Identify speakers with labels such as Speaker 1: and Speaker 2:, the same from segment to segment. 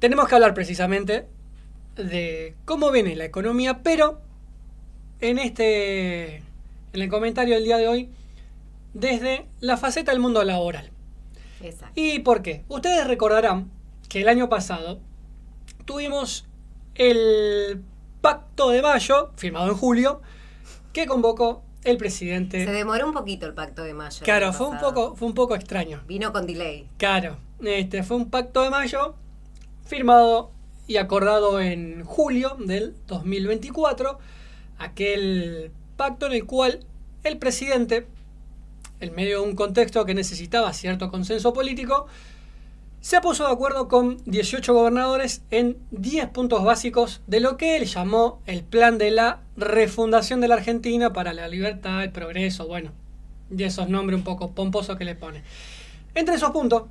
Speaker 1: tenemos que hablar precisamente de cómo viene la economía, pero en el comentario del día de hoy, desde la faceta del mundo laboral.
Speaker 2: Exacto.
Speaker 1: ¿Y por qué? Ustedes recordarán que el año pasado tuvimos el Pacto de Mayo, firmado en julio, que convocó el presidente.
Speaker 2: Se demoró un poquito el Pacto de Mayo.
Speaker 1: Claro, fue un poco extraño.
Speaker 2: Vino con delay.
Speaker 1: Claro, fue un Pacto de Mayo firmado y acordado en julio del 2024, aquel pacto en el cual el presidente, en medio de un contexto que necesitaba cierto consenso político, se puso de acuerdo con 18 gobernadores en 10 puntos básicos de lo que él llamó el plan de la refundación de la Argentina para la libertad, el progreso, bueno, y esos nombres un poco pomposos que le pone. Entre esos puntos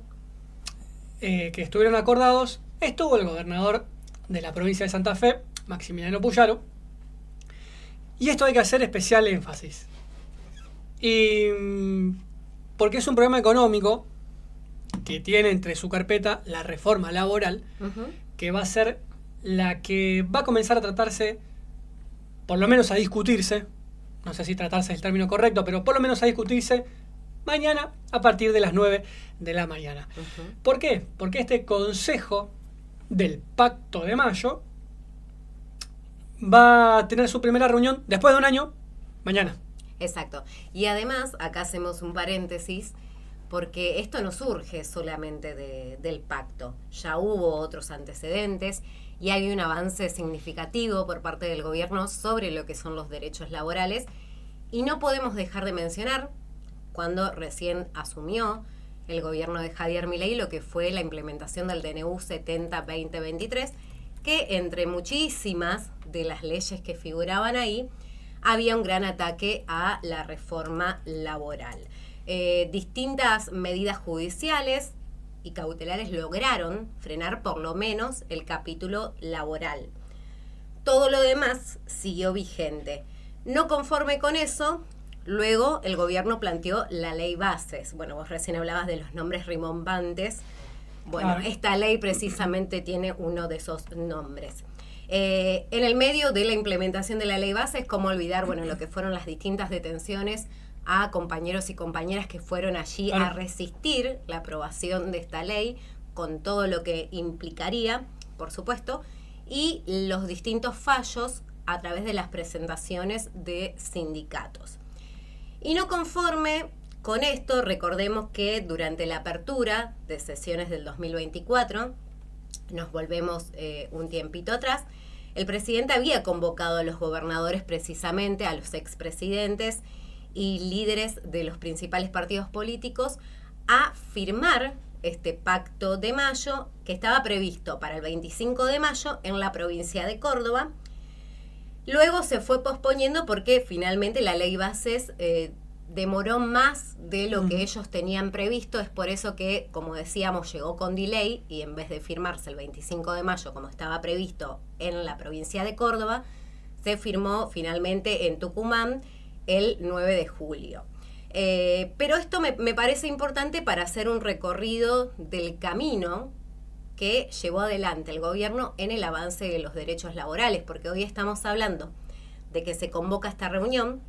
Speaker 1: que estuvieron acordados estuvo el gobernador de la provincia de Santa Fe, Maximiliano Puyaro, y esto hay que hacer especial énfasis. Y porque es un problema económico que tiene entre su carpeta la reforma laboral, que va a ser la que va a comenzar a tratarse, por lo menos a discutirse, no sé si tratarse es el término correcto, pero por lo menos a discutirse mañana a partir de las 9 de la mañana. ¿Por qué? Porque este Consejo del Pacto de Mayo va a tener su primera reunión después de un año, mañana.
Speaker 2: Exacto. Y además, acá hacemos un paréntesis, porque esto no surge solamente del pacto. Ya hubo otros antecedentes y hay un avance significativo por parte del gobierno sobre lo que son los derechos laborales. Y no podemos dejar de mencionar, cuando recién asumió el gobierno de Javier Milei, lo que fue la implementación del DNU 70-2023, que entre muchísimas de las leyes que figuraban ahí, había un gran ataque a la reforma laboral. Distintas medidas judiciales y cautelares lograron frenar por lo menos el capítulo laboral. Todo lo demás siguió vigente. No conforme con eso, luego el gobierno planteó la ley bases. Bueno, vos recién hablabas de los nombres rimbombantes. Bueno, esta ley precisamente tiene uno de esos nombres. En el medio de la implementación de la ley bases, cómo olvidar, bueno, lo que fueron las distintas detenciones a compañeros y compañeras que fueron allí a resistir la aprobación de esta ley, con todo lo que implicaría, por supuesto, y los distintos fallos a través de las presentaciones de sindicatos. Y no conforme con esto, recordemos que durante la apertura de sesiones del 2024, nos volvemos un tiempito atrás, el presidente había convocado a los gobernadores precisamente, a los expresidentes y líderes de los principales partidos políticos a firmar este Pacto de Mayo que estaba previsto para el 25 de mayo en la provincia de Córdoba. Luego se fue posponiendo porque finalmente la ley bases demoró más de lo que ellos tenían previsto. Es por eso que, como decíamos, llegó con delay y en vez de firmarse el 25 de mayo como estaba previsto en la provincia de Córdoba, se firmó finalmente en Tucumán el 9 de julio. Pero esto me parece importante para hacer un recorrido del camino que llevó adelante el gobierno en el avance de los derechos laborales, porque hoy estamos hablando de que se convoca esta reunión,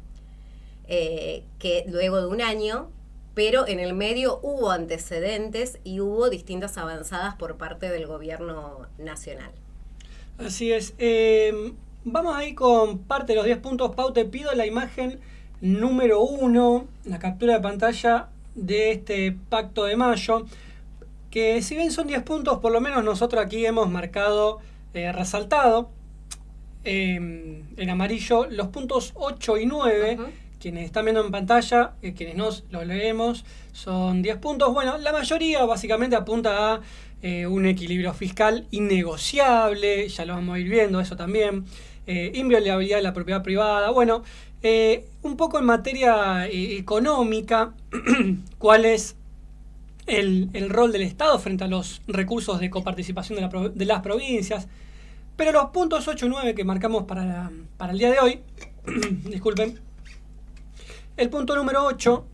Speaker 2: que luego de un año, pero en el medio hubo antecedentes y hubo distintas avanzadas por parte del gobierno nacional.
Speaker 1: Así es. Vamos a ir con parte de los 10 puntos. Pau, te pido la imagen número 1, la captura de pantalla de este Pacto de Mayo, que si bien son 10 puntos, por lo menos nosotros aquí hemos marcado, resaltado en amarillo los puntos 8 y 9. Quienes están viendo en pantalla, quienes no lo leemos, son 10 puntos. Bueno, la mayoría básicamente apunta a un equilibrio fiscal innegociable, ya lo vamos a ir viendo eso también, inviolabilidad de la propiedad privada, bueno, un poco en materia económica, cuál es el rol del Estado frente a los recursos de coparticipación de las provincias. Pero los puntos 8 y 9 que marcamos para el día de hoy, disculpen, el punto número 8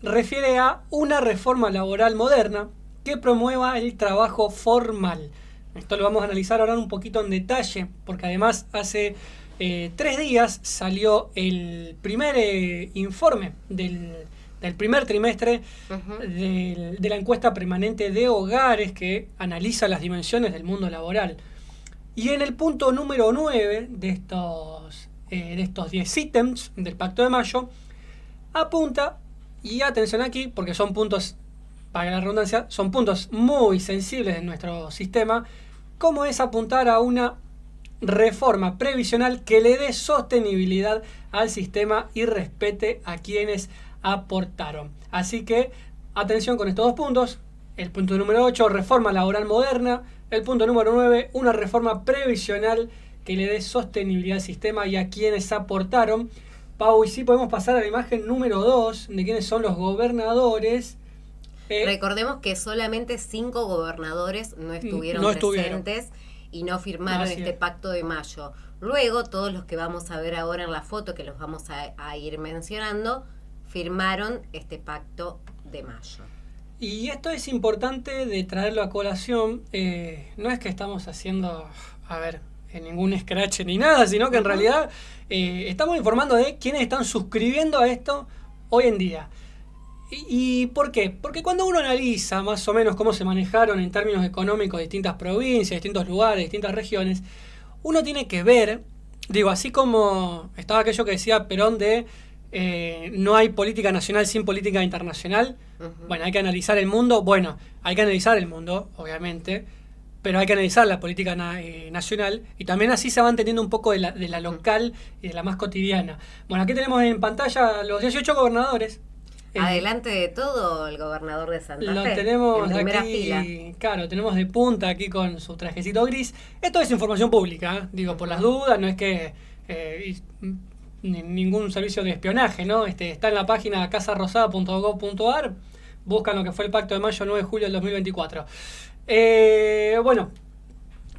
Speaker 1: refiere a una reforma laboral moderna que promueva el trabajo formal. Esto lo vamos a analizar ahora un poquito en detalle, porque además hace 3 días salió el primer informe del primer trimestre de la encuesta permanente de hogares que analiza las dimensiones del mundo laboral. Y en el punto número 9 de estos 10 ítems del Pacto de Mayo, apunta, y atención aquí, porque son puntos, para la redundancia, son puntos muy sensibles en nuestro sistema, como es apuntar a una reforma previsional que le dé sostenibilidad al sistema y respete a quienes aportaron. Así que, atención con estos 2 puntos. El punto número 8, reforma laboral moderna. El punto número 9, una reforma previsional que le dé sostenibilidad al sistema y a quienes aportaron. Pau, y sí podemos pasar a la imagen número 2, de quiénes son los gobernadores.
Speaker 2: Recordemos que solamente 5 gobernadores no estuvieron presentes y no firmaron este Pacto de Mayo. Luego, todos los que vamos a ver ahora en la foto, que los vamos a ir mencionando, firmaron este Pacto de Mayo.
Speaker 1: Y esto es importante de traerlo a colación. No es que estamos haciendo, en ningún scratch ni nada, sino que en realidad estamos informando de quiénes están suscribiendo a esto hoy en día. ¿Y por qué? Porque cuando uno analiza más o menos cómo se manejaron en términos económicos distintas provincias, distintos lugares, distintas regiones, uno tiene que ver, así como estaba aquello que decía Perón de no hay política nacional sin política internacional. Bueno, hay que analizar el mundo. Bueno, hay que analizar el mundo, obviamente, pero hay que analizar la política nacional, y también así se va entendiendo un poco de la local y de la más cotidiana. Bueno, aquí tenemos en pantalla los 18 gobernadores.
Speaker 2: Adelante de todo, el gobernador de Santa Fe.
Speaker 1: Lo tenemos
Speaker 2: en primera
Speaker 1: aquí,
Speaker 2: fila.
Speaker 1: claro, tenemos de punta aquí con su trajecito gris. Esto es información pública, por las dudas, no es que ningún servicio de espionaje, ¿no? Está en la página casarrosada.gov.ar, buscan lo que fue el Pacto de Mayo 9 de julio del 2024. Bueno,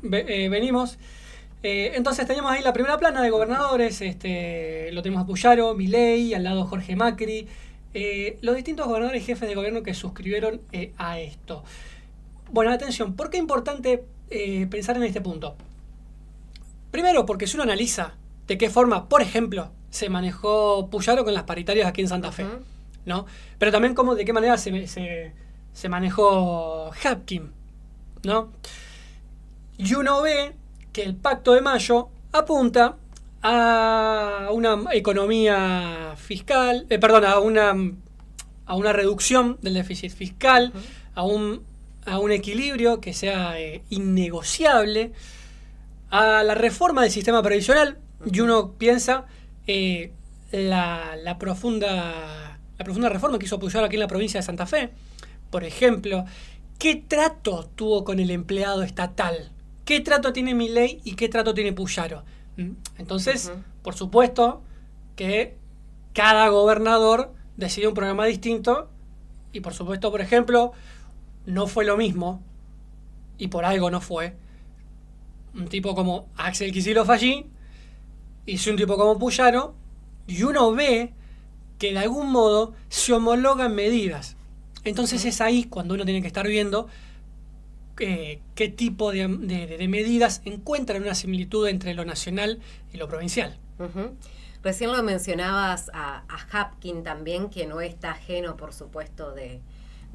Speaker 1: venimos. Entonces teníamos ahí la primera plana de gobernadores, lo tenemos a Puyaro, Milei, al lado Jorge Macri, los distintos gobernadores y jefes de gobierno que suscribieron a esto. Bueno, atención, ¿por qué es importante pensar en este punto? Primero, porque si uno analiza de qué forma, por ejemplo, se manejó Puyaro con las paritarias aquí en Santa Fe, ¿no? Pero también de qué manera se manejó Hapkin, ¿no? Y uno ve que el Pacto de Mayo apunta a una economía fiscal, a una reducción del déficit fiscal, a un equilibrio que sea innegociable, a la reforma del sistema previsional, y uno piensa la profunda reforma que hizo Puyaro aquí en la provincia de Santa Fe. Por ejemplo, ¿qué trato tuvo con el empleado estatal? ¿Qué trato tiene Milei y qué trato tiene Puyaro? Entonces, por supuesto que cada gobernador decide un programa distinto, y por supuesto, por ejemplo, no fue lo mismo, y por algo no fue, un tipo como Axel Kicillof allí, y un tipo como Puyaro, y uno ve que de algún modo se homologan medidas. Entonces es ahí cuando uno tiene que estar viendo qué tipo de medidas encuentran una similitud entre lo nacional y lo provincial.
Speaker 2: Recién lo mencionabas a Hapkin también, que no está ajeno, por supuesto, de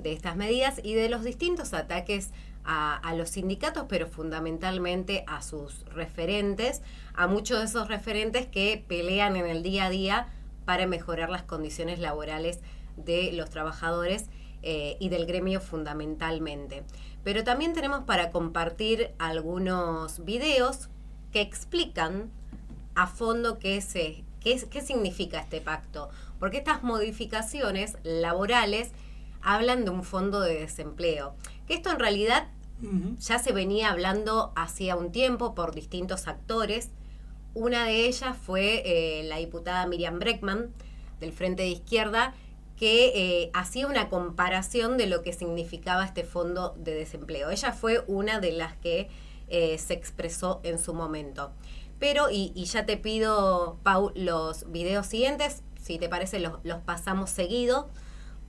Speaker 2: estas medidas y de los distintos ataques a los sindicatos, pero fundamentalmente a sus referentes, a muchos de esos referentes que pelean en el día a día para mejorar las condiciones laborales de los trabajadores y del gremio fundamentalmente. Pero también tenemos para compartir algunos videos que explican a fondo qué significa este pacto, porque estas modificaciones laborales hablan de un fondo de desempleo, que esto en realidad ya se venía hablando hacía un tiempo por distintos actores. Una de ellas fue la diputada Miriam Bregman, del Frente de Izquierda, que hacía una comparación de lo que significaba este fondo de desempleo. Ella fue una de las que se expresó en su momento. Pero, y ya te pido, Pau, los videos siguientes, si te parece los pasamos seguido,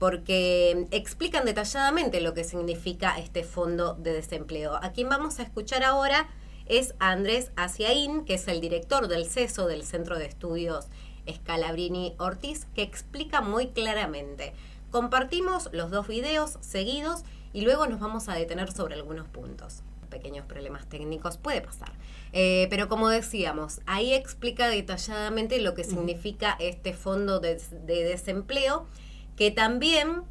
Speaker 2: porque explican detalladamente lo que significa este fondo de desempleo. A quien vamos a escuchar ahora es a Andrés Aciaín, que es el director del CESO, del Centro de Estudios Scalabrini Ortiz, que explica muy claramente. Compartimos los dos videos seguidos y luego nos vamos a detener sobre algunos puntos. Pequeños problemas técnicos, puede pasar. Pero como decíamos, ahí explica detalladamente lo que significa este fondo de desempleo, que también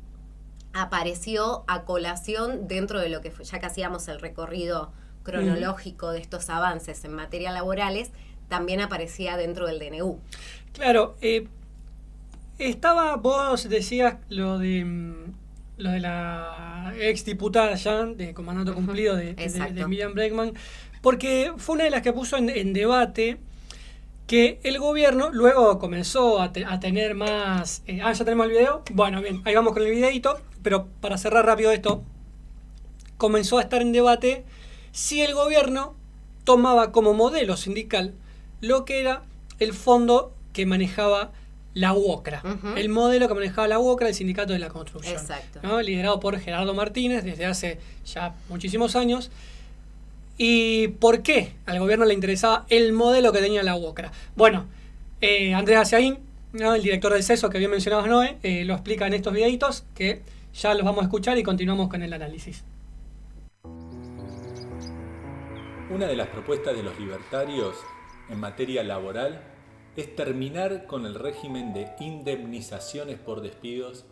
Speaker 2: apareció a colación dentro de lo que fue, ya que hacíamos el recorrido cronológico de estos avances en materia laborales, también aparecía dentro del DNU.
Speaker 1: Claro, vos decías lo de la ex diputada ya, de comandante cumplido de Miriam Bregman, porque fue una de las que puso en debate que el gobierno luego comenzó a tener más... ¿ya tenemos el video? Bueno, bien, ahí vamos con el videito, pero para cerrar rápido esto, comenzó a estar en debate si el gobierno tomaba como modelo sindical lo que era el fondo que manejaba la UOCRA, el modelo que manejaba la UOCRA, el Sindicato de la Construcción.
Speaker 2: Exacto.
Speaker 1: ¿No? Liderado por Gerardo Martínez desde hace ya muchísimos años. ¿Y por qué al gobierno le interesaba el modelo que tenía la UOCRA? Bueno, Andrés Aciaín, ¿no? El director del CESO que bien mencionabas, Noé, lo explica en estos videitos que ya los vamos a escuchar y continuamos con el análisis.
Speaker 3: Una de las propuestas de los libertarios en materia laboral es terminar con el régimen de indemnizaciones por despidos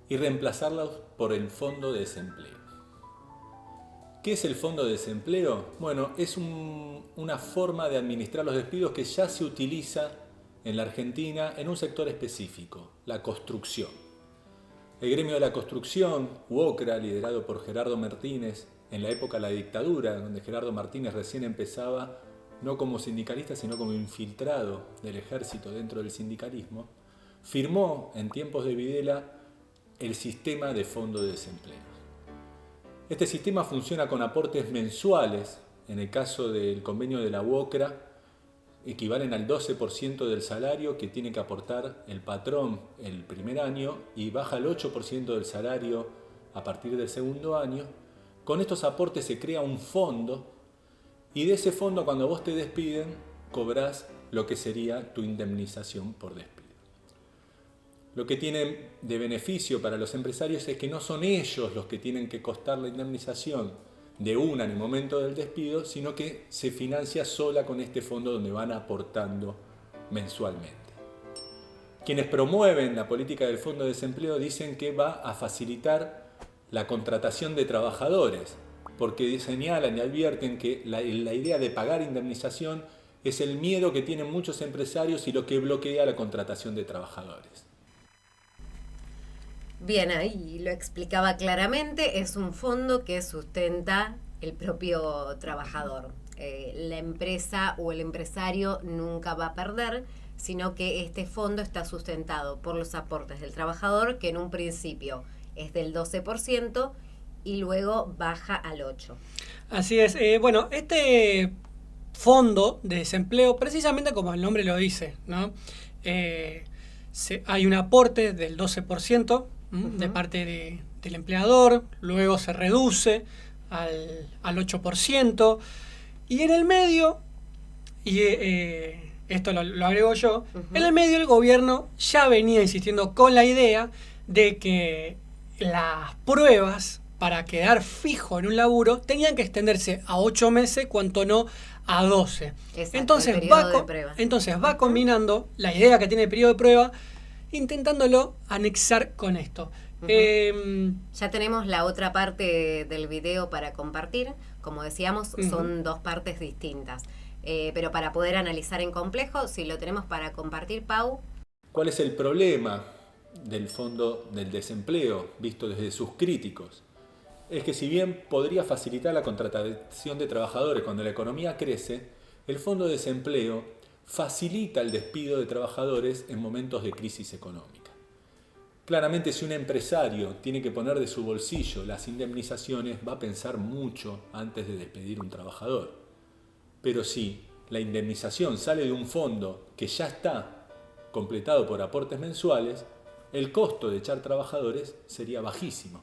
Speaker 3: y reemplazarlos por el fondo de desempleo. ¿Qué es el fondo de desempleo? Bueno, es una forma de administrar los despidos que ya se utiliza en la Argentina en un sector específico, la construcción. El gremio de la construcción, UOCRA, liderado por Gerardo Martínez, en la época de la dictadura, donde Gerardo Martínez recién empezaba no como sindicalista, sino como infiltrado del ejército dentro del sindicalismo, firmó en tiempos de Videla el sistema de fondo de desempleo. Este sistema funciona con aportes mensuales, en el caso del convenio de la UOCRA, equivalen al 12% del salario que tiene que aportar el patrón el primer año y baja al 8% del salario a partir del segundo año. Con estos aportes se crea un fondo y de ese fondo, cuando vos te despiden, cobrás lo que sería tu indemnización por despido. Lo que tiene de beneficio para los empresarios es que no son ellos los que tienen que costar la indemnización de una en el momento del despido, sino que se financia sola con este fondo donde van aportando mensualmente. Quienes promueven la política del fondo de desempleo dicen que va a facilitar la contratación de trabajadores, porque señalan y advierten que la idea de pagar indemnización es el miedo que tienen muchos empresarios y lo que bloquea la contratación de trabajadores.
Speaker 2: Bien, ahí lo explicaba claramente, es un fondo que sustenta el propio trabajador. La empresa o el empresario nunca va a perder, sino que este fondo está sustentado por los aportes del trabajador, que en un principio es del 12% y luego baja al 8%.
Speaker 1: Así es. Bueno, este fondo de desempleo, precisamente como el nombre lo dice, ¿no? Hay un aporte del 12%, de parte del empleador, luego se reduce al 8%, y en el medio, y esto lo agrego yo, en el medio el gobierno ya venía insistiendo con la idea de que las pruebas para quedar fijo en un laburo tenían que extenderse a 8 meses, cuanto no a 12.
Speaker 2: Exacto,
Speaker 1: entonces va combinando la idea que tiene el periodo de prueba, intentándolo anexar con esto.
Speaker 2: Ya tenemos la otra parte del video para compartir. Como decíamos, son dos partes distintas. Pero para poder analizar en complejo, si lo tenemos para compartir, Pau.
Speaker 3: ¿Cuál es el problema del fondo del desempleo, visto desde sus críticos? Es que si bien podría facilitar la contratación de trabajadores cuando la economía crece, el fondo de desempleo facilita el despido de trabajadores en momentos de crisis económica. Claramente, si un empresario tiene que poner de su bolsillo las indemnizaciones, va a pensar mucho antes de despedir un trabajador. Pero si la indemnización sale de un fondo que ya está completado por aportes mensuales, el costo de echar trabajadores sería bajísimo.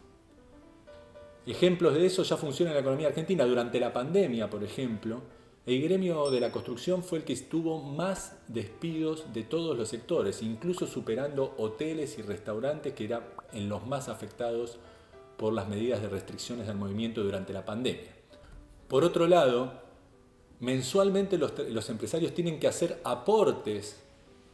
Speaker 3: Ejemplos de eso ya funcionan en la economía argentina. Durante la pandemia, por ejemplo, el gremio de la construcción fue el que tuvo más despidos de todos los sectores, incluso superando hoteles y restaurantes, que eran en los más afectados por las medidas de restricciones al movimiento durante la pandemia. Por otro lado, mensualmente los empresarios tienen que hacer aportes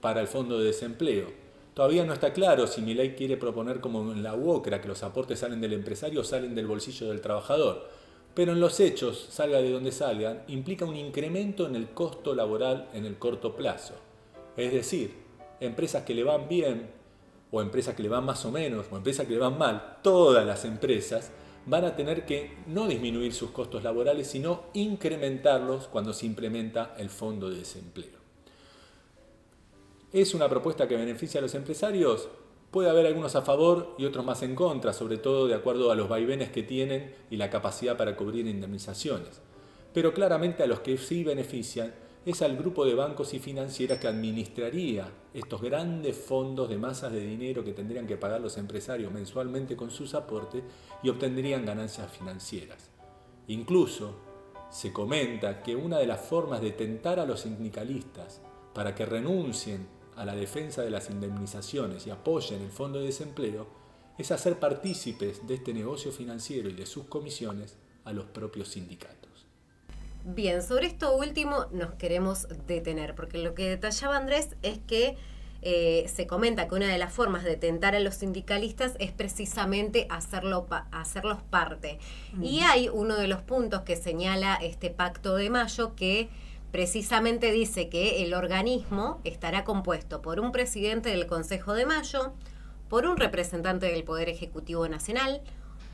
Speaker 3: para el fondo de desempleo. Todavía no está claro si Milei quiere proponer como en la UOCRA, que los aportes salen del empresario o salen del bolsillo del trabajador. Pero en los hechos, salga de donde salgan, implica un incremento en el costo laboral en el corto plazo. Es decir, empresas que le van bien, o empresas que le van más o menos, o empresas que le van mal, todas las empresas van a tener que no disminuir sus costos laborales, sino incrementarlos cuando se implementa el fondo de desempleo. ¿Es una propuesta que beneficia a los empresarios? Puede haber algunos a favor y otros más en contra, sobre todo de acuerdo a los vaivenes que tienen y la capacidad para cubrir indemnizaciones. Pero claramente a los que sí benefician es al grupo de bancos y financieras que administraría estos grandes fondos de masas de dinero que tendrían que pagar los empresarios mensualmente con sus aportes y obtendrían ganancias financieras. Incluso se comenta que una de las formas de tentar a los sindicalistas para que renuncien a la defensa de las indemnizaciones y apoyen el fondo de desempleo es hacer partícipes de este negocio financiero y de sus comisiones a los propios sindicatos.
Speaker 2: Bien, sobre esto último nos queremos detener, porque lo que detallaba Andrés es que se comenta que una de las formas de tentar a los sindicalistas es precisamente hacerlos parte. Y hay uno de los puntos que señala este Pacto de Mayo que precisamente dice que el organismo estará compuesto por un presidente del Consejo de Mayo, por un representante del Poder Ejecutivo Nacional,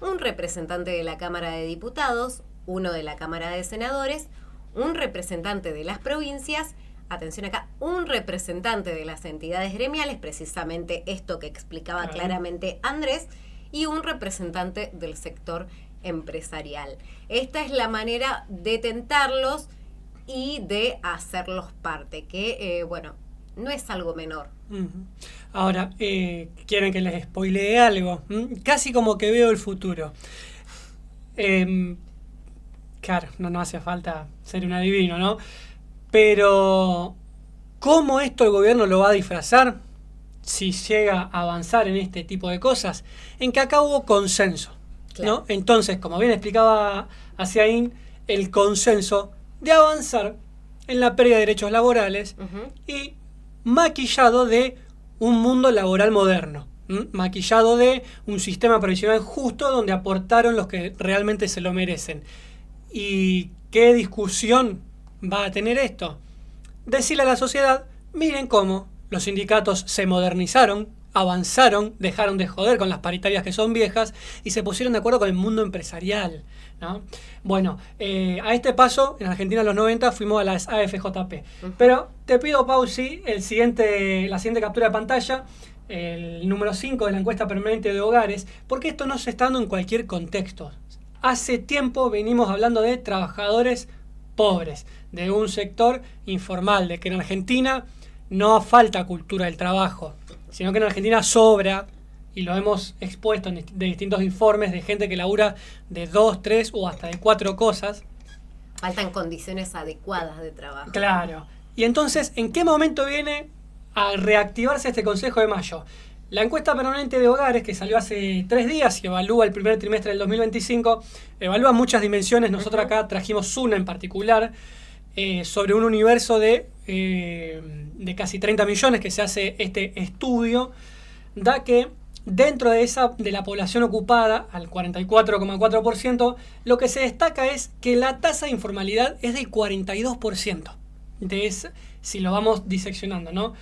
Speaker 2: un representante de la Cámara de Diputados, uno de la Cámara de Senadores, un representante de las provincias, atención acá, un representante de las entidades gremiales, precisamente esto que explicaba claramente Andrés, y un representante del sector empresarial. Esta es la manera de tentarlos y de hacerlos parte, que, no es algo menor.
Speaker 1: Ahora, quieren que les spoilee algo. Casi como que veo el futuro. Claro, no hace falta ser un adivino, ¿no? Pero, ¿cómo esto el gobierno lo va a disfrazar si llega a avanzar en este tipo de cosas? En que acá hubo consenso, claro, ¿no? Entonces, como bien explicaba Asiaín, el consenso de avanzar en la pérdida de derechos laborales y maquillado de un mundo laboral moderno, maquillado de un sistema previsional justo donde aportaron los que realmente se lo merecen. ¿Y qué discusión va a tener esto? Decirle a la sociedad, miren cómo los sindicatos se modernizaron, avanzaron, dejaron de joder con las paritarias que son viejas y se pusieron de acuerdo con el mundo empresarial, ¿no? Bueno, a este paso, en Argentina en los 90 fuimos a las AFJP. Pero te pido, Pausi, la siguiente captura de pantalla, el número 5 de la encuesta permanente de hogares, porque esto no se está dando en cualquier contexto. Hace tiempo venimos hablando de trabajadores pobres, de un sector informal, de que en Argentina no falta cultura del trabajo, sino que en Argentina sobra, y lo hemos expuesto de distintos informes de gente que labura de 2, 3 o hasta de 4 cosas.
Speaker 2: Faltan condiciones adecuadas de trabajo.
Speaker 1: Claro. Y entonces, ¿en qué momento viene a reactivarse este Consejo de Mayo? La encuesta permanente de hogares, que salió hace 3 días y evalúa el primer trimestre del 2025, evalúa muchas dimensiones. Nosotros acá trajimos una en particular, sobre un universo de casi 30 millones que se hace este estudio, da que dentro de la población ocupada, al 44,4%, lo que se destaca es que la tasa de informalidad es del 42%, si lo vamos diseccionando, ¿no?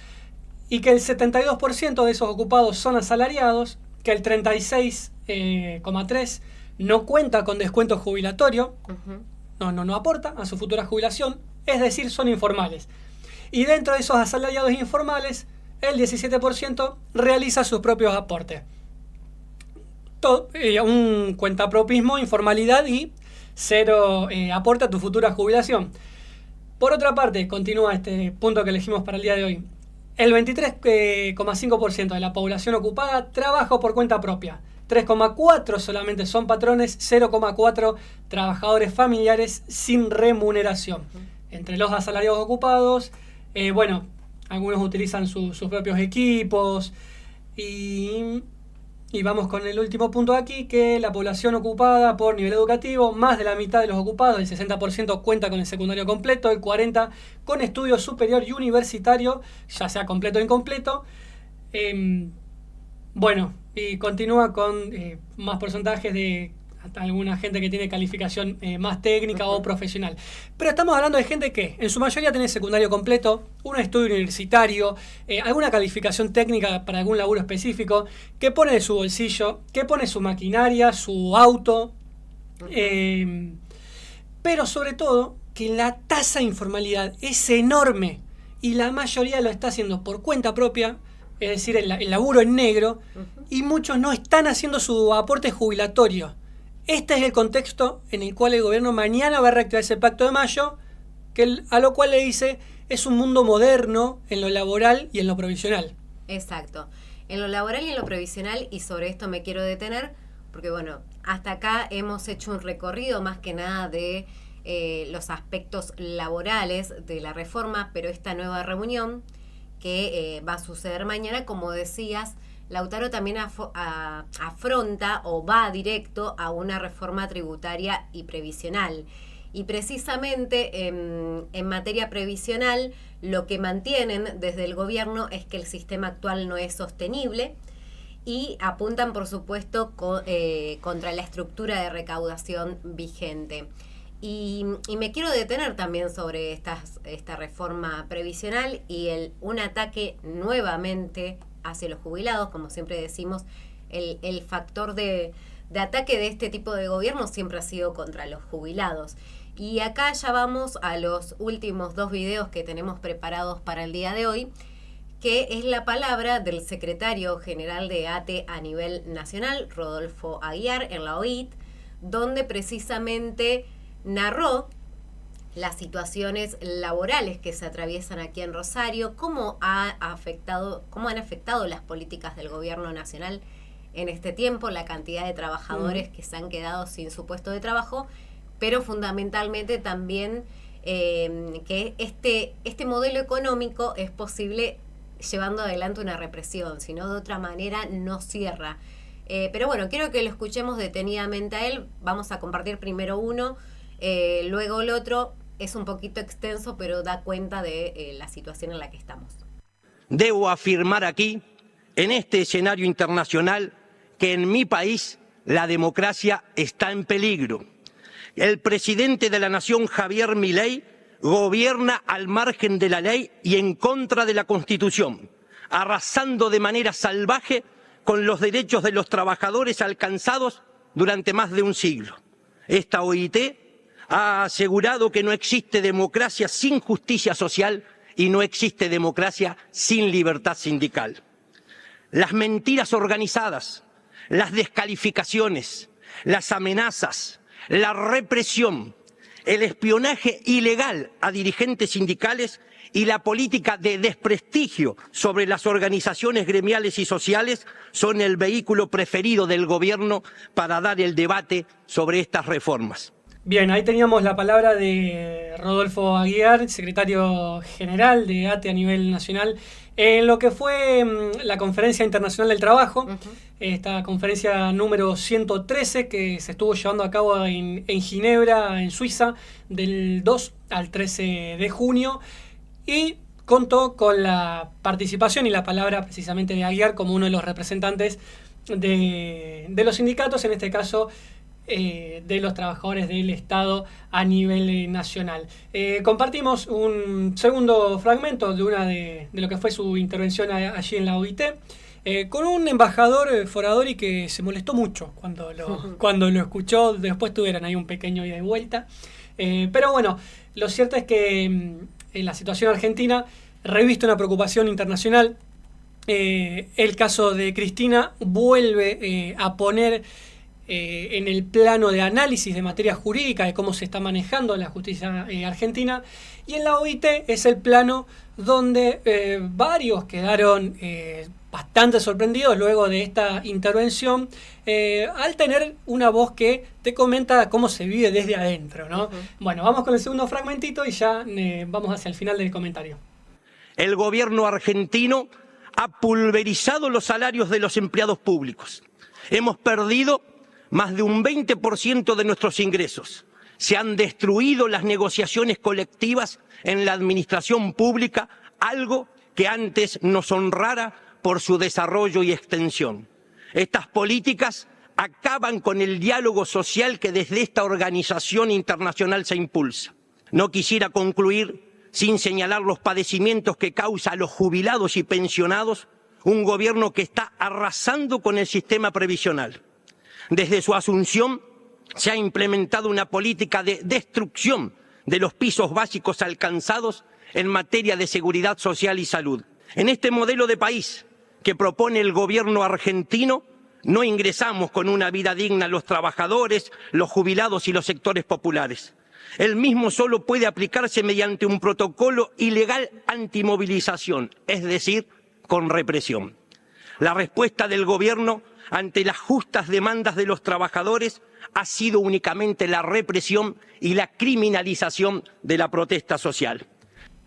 Speaker 1: Y que el 72% de esos ocupados son asalariados, que el 36,3% no cuenta con descuento jubilatorio, no aporta a su futura jubilación, es decir, son informales. Y dentro de esos asalariados informales, el 17% realiza sus propios aportes. Un cuentapropismo, informalidad y cero aporte a tu futura jubilación. Por otra parte, continúa este punto que elegimos para el día de hoy. El 23,5% de la población ocupada trabaja por cuenta propia. 3,4 solamente son patrones, 0,4 trabajadores familiares sin remuneración. Entre los asalariados ocupados, algunos utilizan sus propios equipos y vamos con el último punto aquí, que la población ocupada por nivel educativo, más de la mitad de los ocupados, el 60% cuenta con el secundario completo, el 40% con estudio superior y universitario, ya sea completo o incompleto. Y continúa con más porcentajes de alguna gente que tiene calificación más técnica o profesional. Pero estamos hablando de gente que en su mayoría tiene secundario completo, un estudio universitario, alguna calificación técnica para algún laburo específico, que pone de su bolsillo, que pone su maquinaria, su auto, pero sobre todo que la tasa de informalidad es enorme y la mayoría lo está haciendo por cuenta propia, es decir, el laburo en negro, y muchos no están haciendo su aporte jubilatorio. Este es el contexto en el cual el gobierno mañana va a reactivar ese pacto de mayo, a lo cual le dice es un mundo moderno en lo laboral y en lo provisional.
Speaker 2: Exacto. En lo laboral y en lo previsional, y sobre esto me quiero detener, porque hasta acá hemos hecho un recorrido más que nada de los aspectos laborales de la reforma, pero esta nueva reunión que va a suceder mañana, como decías, Lautaro también afronta o va directo a una reforma tributaria y previsional. Y precisamente en materia previsional, lo que mantienen desde el gobierno es que el sistema actual no es sostenible y apuntan, por supuesto, contra la estructura de recaudación vigente. Y me quiero detener también sobre esta reforma previsional y un ataque nuevamente hacia los jubilados. Como siempre decimos, el factor de ataque de este tipo de gobierno siempre ha sido contra los jubilados. Y acá ya vamos a los últimos 2 videos que tenemos preparados para el día de hoy, que es la palabra del secretario general de ATE a nivel nacional, Rodolfo Aguiar, en la OIT, donde precisamente narró las situaciones laborales que se atraviesan aquí en Rosario, cómo han afectado las políticas del gobierno nacional en este tiempo, la cantidad de trabajadores que se han quedado sin su puesto de trabajo, pero fundamentalmente también que este modelo económico es posible llevando adelante una represión, si no de otra manera no cierra. Pero quiero que lo escuchemos detenidamente a él. Vamos a compartir primero uno, luego el otro. Es un poquito extenso, pero da cuenta de la situación en la que estamos.
Speaker 4: Debo afirmar aquí, en este escenario internacional, que en mi país la democracia está en peligro. El presidente de la Nación, Javier Milei, gobierna al margen de la ley y en contra de la Constitución, arrasando de manera salvaje con los derechos de los trabajadores alcanzados durante más de un siglo. Esta OIT ha asegurado que no existe democracia sin justicia social y no existe democracia sin libertad sindical. Las mentiras organizadas, las descalificaciones, las amenazas, la represión, el espionaje ilegal a dirigentes sindicales y la política de desprestigio sobre las organizaciones gremiales y sociales son el vehículo preferido del gobierno para dar el debate sobre estas reformas.
Speaker 1: Bien, ahí teníamos la palabra de Rodolfo Aguiar, secretario general de ATE a nivel nacional, en lo que fue la Conferencia Internacional del Trabajo, esta conferencia número 113 que se estuvo llevando a cabo en Ginebra, en Suiza, del 2 al 13 de junio, y contó con la participación y la palabra precisamente de Aguiar como uno de los representantes de los sindicatos, en este caso de los trabajadores del Estado a nivel nacional. Compartimos un segundo fragmento de lo que fue su intervención allí en la OIT, con un embajador Foradori que se molestó mucho cuando lo escuchó. Después tuvieron ahí un pequeño ida y vuelta. Pero bueno, lo cierto es que en la situación argentina reviste una preocupación internacional. El caso de Cristina vuelve a poner en el plano de análisis de materia jurídica, de cómo se está manejando la justicia argentina, y en la OIT es el plano donde varios quedaron bastante sorprendidos luego de esta intervención, al tener una voz que te comenta cómo se vive desde adentro, ¿no? Bueno, vamos con el segundo fragmentito y ya vamos hacia el final del comentario.
Speaker 4: El gobierno argentino ha pulverizado los salarios de los empleados públicos. Hemos perdido más de un 20% de nuestros ingresos. Se han destruido las negociaciones colectivas en la administración pública, algo que antes nos honrara por su desarrollo y extensión. Estas políticas acaban con el diálogo social que desde esta organización internacional se impulsa. No quisiera concluir sin señalar los padecimientos que causa a los jubilados y pensionados un gobierno que está arrasando con el sistema previsional. Desde su asunción se ha implementado una política de destrucción de los pisos básicos alcanzados en materia de seguridad social y salud. En este modelo de país que propone el gobierno argentino, no ingresamos con una vida digna los trabajadores, los jubilados y los sectores populares. El mismo solo puede aplicarse mediante un protocolo ilegal antimovilización, es decir, con represión. La respuesta del gobierno ante las justas demandas de los trabajadores ha sido únicamente la represión y la criminalización de la protesta social.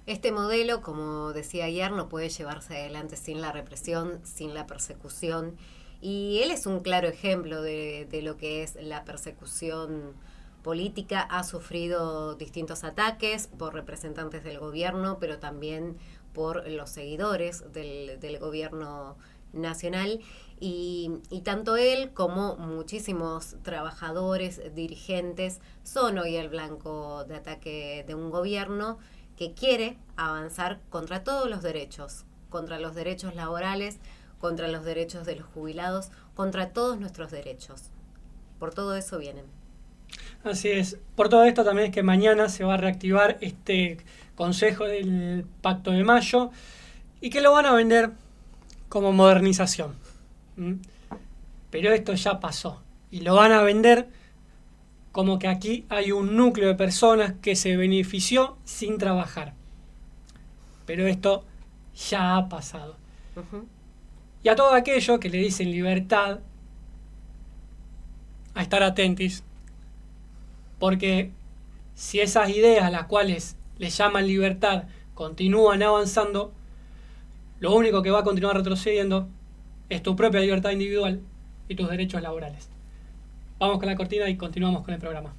Speaker 2: Este modelo, como decía ayer, no puede llevarse adelante sin la represión, sin la persecución. Y él es un claro ejemplo de lo que es la persecución política. Ha sufrido distintos ataques por representantes del gobierno, pero también por los seguidores del gobierno nacional. Y tanto él como muchísimos trabajadores, dirigentes, son hoy el blanco de ataque de un gobierno que quiere avanzar contra todos los derechos, contra los derechos laborales, contra los derechos de los jubilados, contra todos nuestros derechos. Por todo eso vienen.
Speaker 1: Así es. Por todo esto también es que mañana se va a reactivar este Consejo del Pacto de Mayo y que lo van a vender como modernización. Pero esto ya pasó y lo van a vender como que aquí hay un núcleo de personas que se benefició sin trabajar. Pero esto ya ha pasado. Y a todo aquello que le dicen libertad, a estar atentis, porque si esas ideas a las cuales le llaman libertad continúan avanzando, lo único que va a continuar retrocediendo es tu propia libertad individual y tus derechos laborales. Vamos con la cortina y continuamos con el programa.